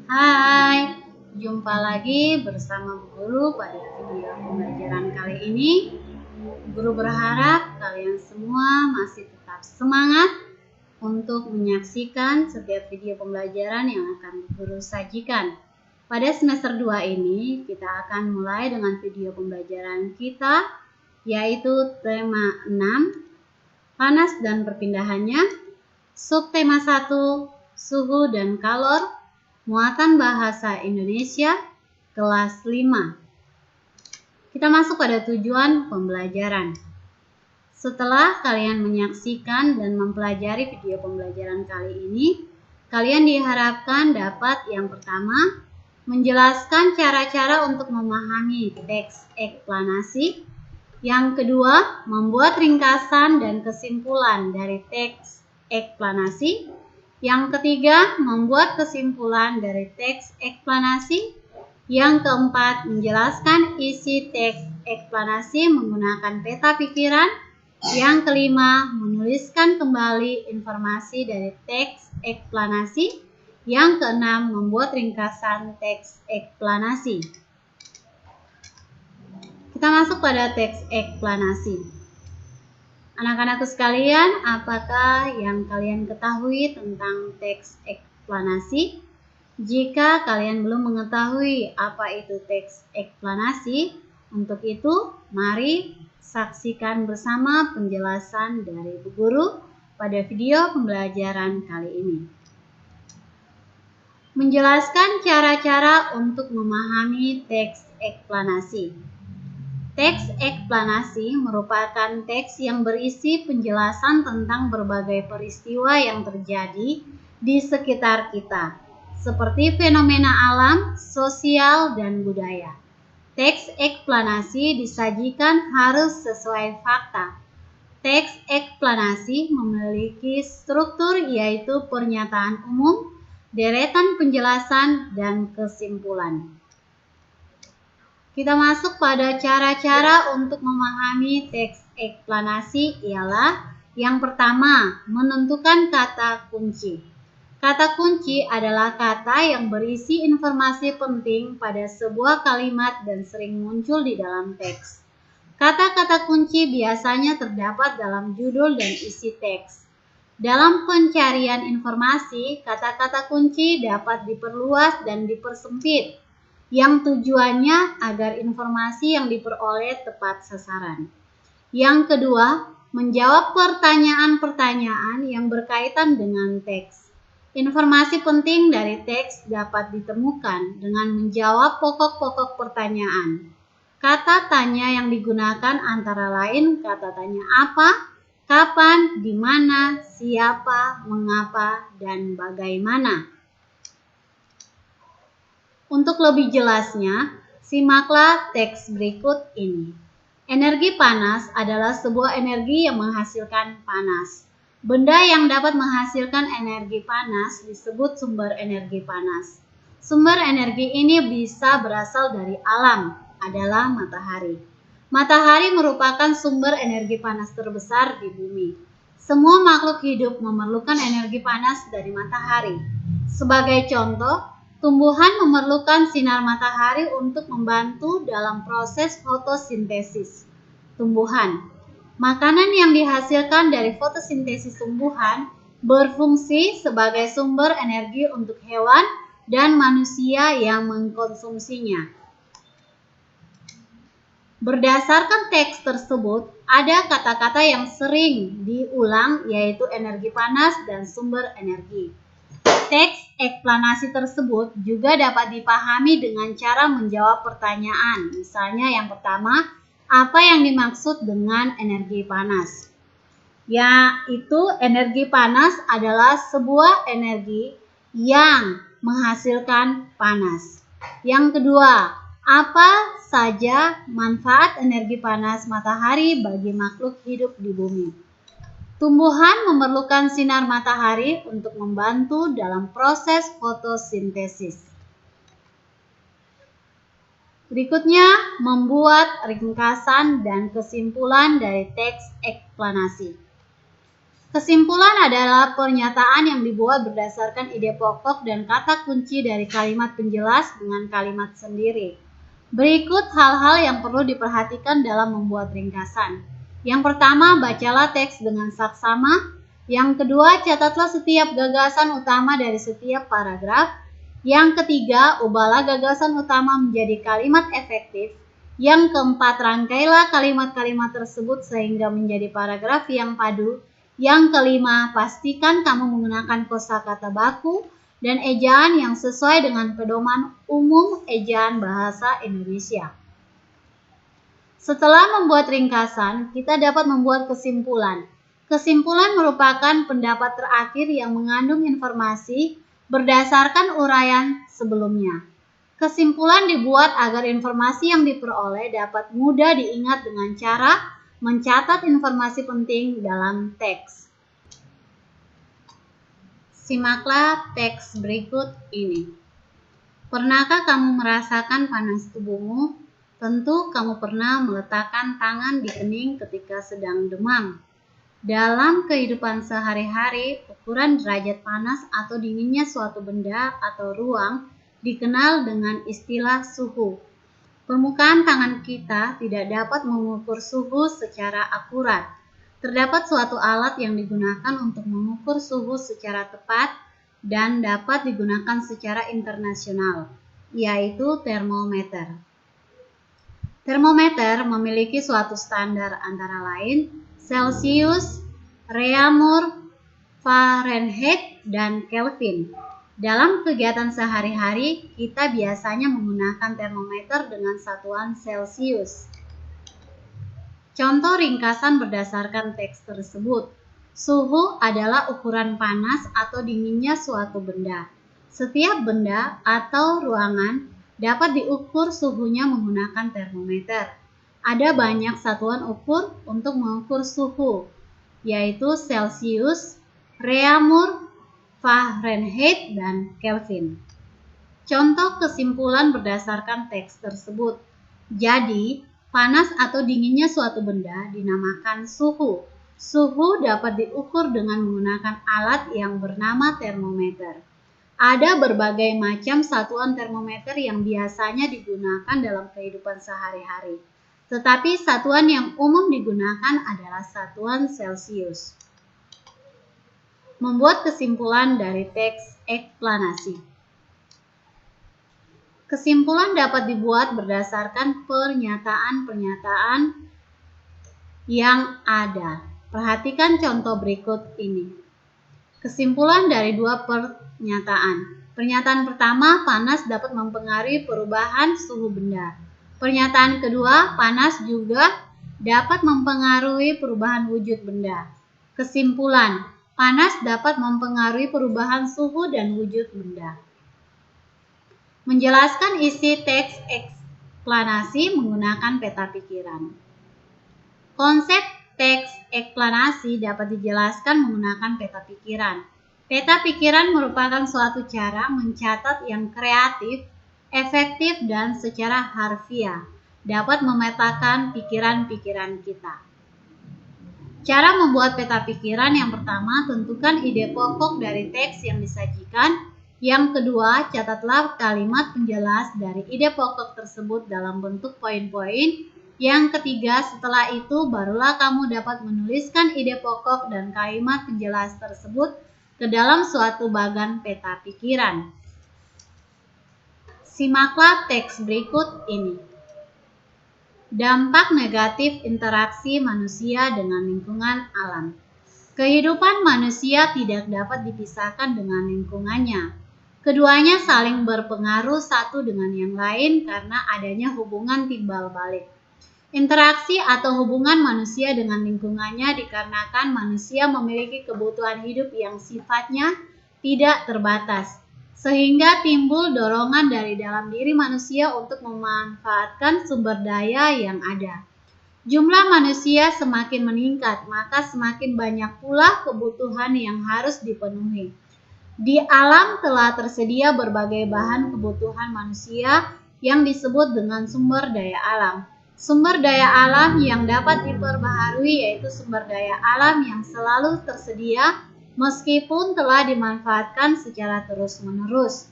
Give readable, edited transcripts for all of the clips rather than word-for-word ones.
Hai, jumpa lagi bersama Bu Guru pada video pembelajaran kali ini. Guru berharap kalian semua masih tetap semangat untuk menyaksikan setiap video pembelajaran yang akan Bu Guru sajikan. Pada semester 2 ini, kita akan mulai dengan video pembelajaran kita, yaitu tema 6, panas dan perpindahannya, subtema 1, suhu dan kalor, muatan bahasa Indonesia, kelas 5. Kita masuk pada tujuan pembelajaran. Setelah kalian menyaksikan dan mempelajari video pembelajaran kali ini, kalian diharapkan dapat yang pertama, menjelaskan cara-cara untuk memahami teks eksplanasi. Yang kedua, membuat ringkasan dan kesimpulan dari teks eksplanasi. Yang ketiga, membuat kesimpulan dari teks eksplanasi. Yang keempat, menjelaskan isi teks eksplanasi menggunakan peta pikiran. Yang kelima, menuliskan kembali informasi dari teks eksplanasi. Yang keenam, membuat ringkasan teks eksplanasi. Kita masuk pada teks eksplanasi. Anak-anakku sekalian, apakah yang kalian ketahui tentang teks eksplanasi? Jika kalian belum mengetahui apa itu teks eksplanasi, untuk itu mari saksikan bersama penjelasan dari Bu Guru pada video pembelajaran kali ini. Menjelaskan cara-cara untuk memahami teks eksplanasi. Teks eksplanasi merupakan teks yang berisi penjelasan tentang berbagai peristiwa yang terjadi di sekitar kita, seperti fenomena alam, sosial, dan budaya. Teks eksplanasi disajikan harus sesuai fakta. Teks eksplanasi memiliki struktur yaitu pernyataan umum, deretan penjelasan, dan kesimpulan. Kita masuk pada cara-cara untuk memahami teks eksplanasi ialah yang pertama, menentukan kata kunci. Kata kunci adalah kata yang berisi informasi penting pada sebuah kalimat dan sering muncul di dalam teks. Kata-kata kunci biasanya terdapat dalam judul dan isi teks. Dalam pencarian informasi, kata-kata kunci dapat diperluas dan dipersempit, yang tujuannya agar informasi yang diperoleh tepat sasaran. Yang kedua, menjawab pertanyaan-pertanyaan yang berkaitan dengan teks. Informasi penting dari teks dapat ditemukan dengan menjawab pokok-pokok pertanyaan. Kata tanya yang digunakan antara lain kata tanya apa, kapan, di mana, siapa, mengapa, dan bagaimana. Untuk lebih jelasnya, simaklah teks berikut ini. Energi panas adalah sebuah energi yang menghasilkan panas. Benda yang dapat menghasilkan energi panas disebut sumber energi panas. Sumber energi ini bisa berasal dari alam, adalah matahari. Matahari merupakan sumber energi panas terbesar di bumi. Semua makhluk hidup memerlukan energi panas dari matahari. Sebagai contoh, tumbuhan memerlukan sinar matahari untuk membantu dalam proses fotosintesis tumbuhan. Makanan yang dihasilkan dari fotosintesis tumbuhan berfungsi sebagai sumber energi untuk hewan dan manusia yang mengkonsumsinya. Berdasarkan teks tersebut, ada kata-kata yang sering diulang yaitu energi panas dan sumber energi. Teks eksplanasi tersebut juga dapat dipahami dengan cara menjawab pertanyaan. Misalnya yang pertama, apa yang dimaksud dengan energi panas? Yaitu energi panas adalah sebuah energi yang menghasilkan panas. Yang kedua, apa saja manfaat energi panas matahari bagi makhluk hidup di bumi? Tumbuhan memerlukan sinar matahari untuk membantu dalam proses fotosintesis. Berikutnya, membuat ringkasan dan kesimpulan dari teks eksplanasi. Kesimpulan adalah pernyataan yang dibuat berdasarkan ide pokok dan kata kunci dari kalimat penjelas dengan kalimat sendiri. Berikut hal-hal yang perlu diperhatikan dalam membuat ringkasan. Yang pertama, bacalah teks dengan saksama. Yang kedua, catatlah setiap gagasan utama dari setiap paragraf. Yang ketiga, ubahlah gagasan utama menjadi kalimat efektif. Yang keempat, rangkailah kalimat-kalimat tersebut sehingga menjadi paragraf yang padu. Yang kelima, pastikan kamu menggunakan kosakata baku dan ejaan yang sesuai dengan pedoman umum ejaan bahasa Indonesia. Setelah membuat ringkasan, kita dapat membuat kesimpulan. Kesimpulan merupakan pendapat terakhir yang mengandung informasi berdasarkan uraian sebelumnya. Kesimpulan dibuat agar informasi yang diperoleh dapat mudah diingat dengan cara mencatat informasi penting dalam teks. Simaklah teks berikut ini. Pernahkah kamu merasakan panas tubuhmu? Tentu kamu pernah meletakkan tangan di kening ketika sedang demam. Dalam kehidupan sehari-hari, ukuran derajat panas atau dinginnya suatu benda atau ruang dikenal dengan istilah suhu. Permukaan tangan kita tidak dapat mengukur suhu secara akurat. Terdapat suatu alat yang digunakan untuk mengukur suhu secara tepat dan dapat digunakan secara internasional, yaitu termometer. Termometer memiliki suatu standar antara lain Celsius, Reaumur, Fahrenheit, dan Kelvin. Dalam kegiatan sehari-hari, kita biasanya menggunakan termometer dengan satuan Celsius. Contoh ringkasan berdasarkan teks tersebut. Suhu adalah ukuran panas atau dinginnya suatu benda. Setiap benda atau ruangan dapat diukur suhunya menggunakan termometer. Ada banyak satuan ukur untuk mengukur suhu, yaitu Celsius, Reaumur, Fahrenheit, dan Kelvin. Contoh kesimpulan berdasarkan teks tersebut. Jadi, panas atau dinginnya suatu benda dinamakan suhu. Suhu dapat diukur dengan menggunakan alat yang bernama termometer. Ada berbagai macam satuan termometer yang biasanya digunakan dalam kehidupan sehari-hari. Tetapi satuan yang umum digunakan adalah satuan Celsius. Membuat kesimpulan dari teks eksplanasi. Kesimpulan dapat dibuat berdasarkan pernyataan-pernyataan yang ada. Perhatikan contoh berikut ini. Kesimpulan dari dua pernyataan. Pernyataan pertama, panas dapat mempengaruhi perubahan suhu benda. Pernyataan kedua, panas juga dapat mempengaruhi perubahan wujud benda. Kesimpulan, panas dapat mempengaruhi perubahan suhu dan wujud benda. Menjelaskan isi teks eksplanasi menggunakan peta pikiran. Konsep teks eksplanasi dapat dijelaskan menggunakan peta pikiran. Peta pikiran merupakan suatu cara mencatat yang kreatif, efektif, dan secara harfiah dapat memetakan pikiran-pikiran kita. Cara membuat peta pikiran: yang pertama, tentukan ide pokok dari teks yang disajikan. Yang kedua, catatlah kalimat penjelas dari ide pokok tersebut dalam bentuk poin-poin. Yang ketiga, setelah itu barulah kamu dapat menuliskan ide pokok dan kalimat penjelas tersebut ke dalam suatu bagan peta pikiran. Simaklah teks berikut ini. Dampak negatif interaksi manusia dengan lingkungan alam. Kehidupan manusia tidak dapat dipisahkan dengan lingkungannya. Keduanya saling berpengaruh satu dengan yang lain karena adanya hubungan timbal balik. Interaksi atau hubungan manusia dengan lingkungannya dikarenakan manusia memiliki kebutuhan hidup yang sifatnya tidak terbatas, sehingga timbul dorongan dari dalam diri manusia untuk memanfaatkan sumber daya yang ada. Jumlah manusia semakin meningkat, maka semakin banyak pula kebutuhan yang harus dipenuhi. Di alam telah tersedia berbagai bahan kebutuhan manusia yang disebut dengan sumber daya alam. Sumber daya alam yang dapat diperbaharui yaitu sumber daya alam yang selalu tersedia meskipun telah dimanfaatkan secara terus-menerus.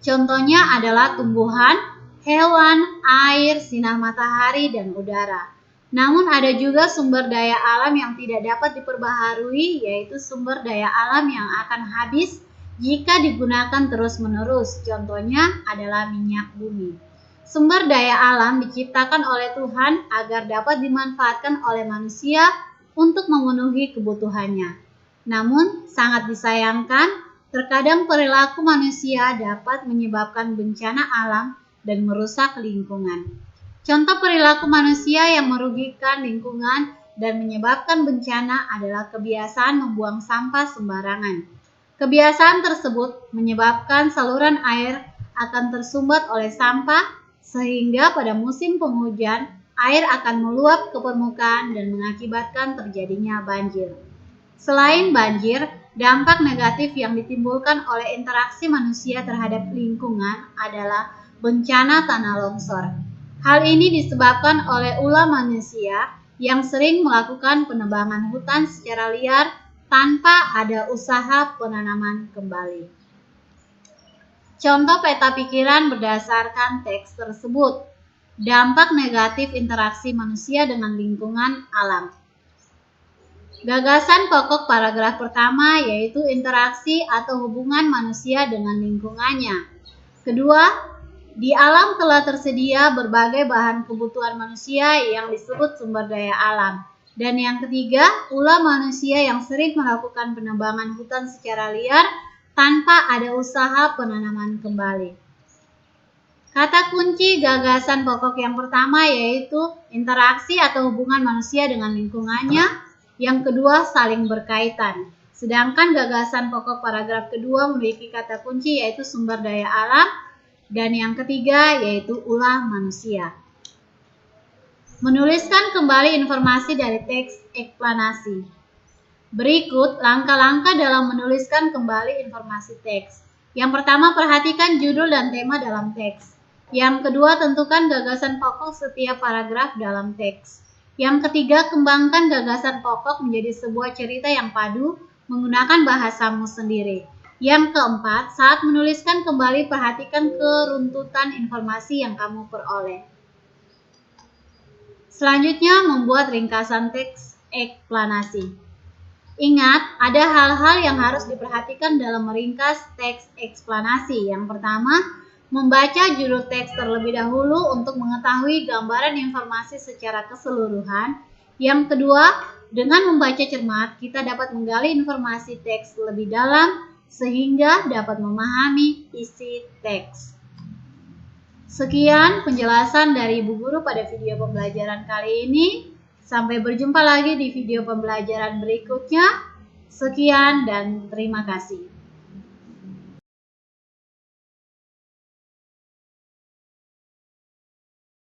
Contohnya adalah tumbuhan, hewan, air, sinar matahari, dan udara. Namun ada juga sumber daya alam yang tidak dapat diperbaharui yaitu sumber daya alam yang akan habis jika digunakan terus-menerus. Contohnya adalah minyak bumi. Sumber daya alam diciptakan oleh Tuhan agar dapat dimanfaatkan oleh manusia untuk memenuhi kebutuhannya. Namun, sangat disayangkan, terkadang perilaku manusia dapat menyebabkan bencana alam dan merusak lingkungan. Contoh perilaku manusia yang merugikan lingkungan dan menyebabkan bencana adalah kebiasaan membuang sampah sembarangan. Kebiasaan tersebut menyebabkan saluran air akan tersumbat oleh sampah, sehingga pada musim penghujan, air akan meluap ke permukaan dan mengakibatkan terjadinya banjir. Selain banjir, dampak negatif yang ditimbulkan oleh interaksi manusia terhadap lingkungan adalah bencana tanah longsor. Hal ini disebabkan oleh ulah manusia yang sering melakukan penebangan hutan secara liar tanpa ada usaha penanaman kembali. Contoh peta pikiran berdasarkan teks tersebut. Dampak negatif interaksi manusia dengan lingkungan alam. Gagasan pokok paragraf pertama yaitu interaksi atau hubungan manusia dengan lingkungannya. Kedua, di alam telah tersedia berbagai bahan kebutuhan manusia yang disebut sumber daya alam. Dan yang ketiga, ulah manusia yang sering melakukan penebangan hutan secara liar tanpa ada usaha penanaman kembali. Kata kunci gagasan pokok yang pertama yaitu interaksi atau hubungan manusia dengan lingkungannya. Yang kedua, saling berkaitan. Sedangkan gagasan pokok paragraf kedua memiliki kata kunci yaitu sumber daya alam. Dan yang ketiga yaitu ulah manusia. Menuliskan kembali informasi dari teks eksplanasi. Berikut langkah-langkah dalam menuliskan kembali informasi teks. Yang pertama, perhatikan judul dan tema dalam teks. Yang kedua, tentukan gagasan pokok setiap paragraf dalam teks. Yang ketiga, kembangkan gagasan pokok menjadi sebuah cerita yang padu menggunakan bahasamu sendiri. Yang keempat, saat menuliskan kembali perhatikan keruntutan informasi yang kamu peroleh. Selanjutnya, membuat ringkasan teks eksplanasi. Ingat, ada hal-hal yang harus diperhatikan dalam meringkas teks eksplanasi. Yang pertama, membaca judul teks terlebih dahulu untuk mengetahui gambaran informasi secara keseluruhan. Yang kedua, dengan membaca cermat, kita dapat menggali informasi teks lebih dalam sehingga dapat memahami isi teks. Sekian penjelasan dari Ibu Guru pada video pembelajaran kali ini. Sampai berjumpa lagi di video pembelajaran berikutnya. Sekian dan terima kasih.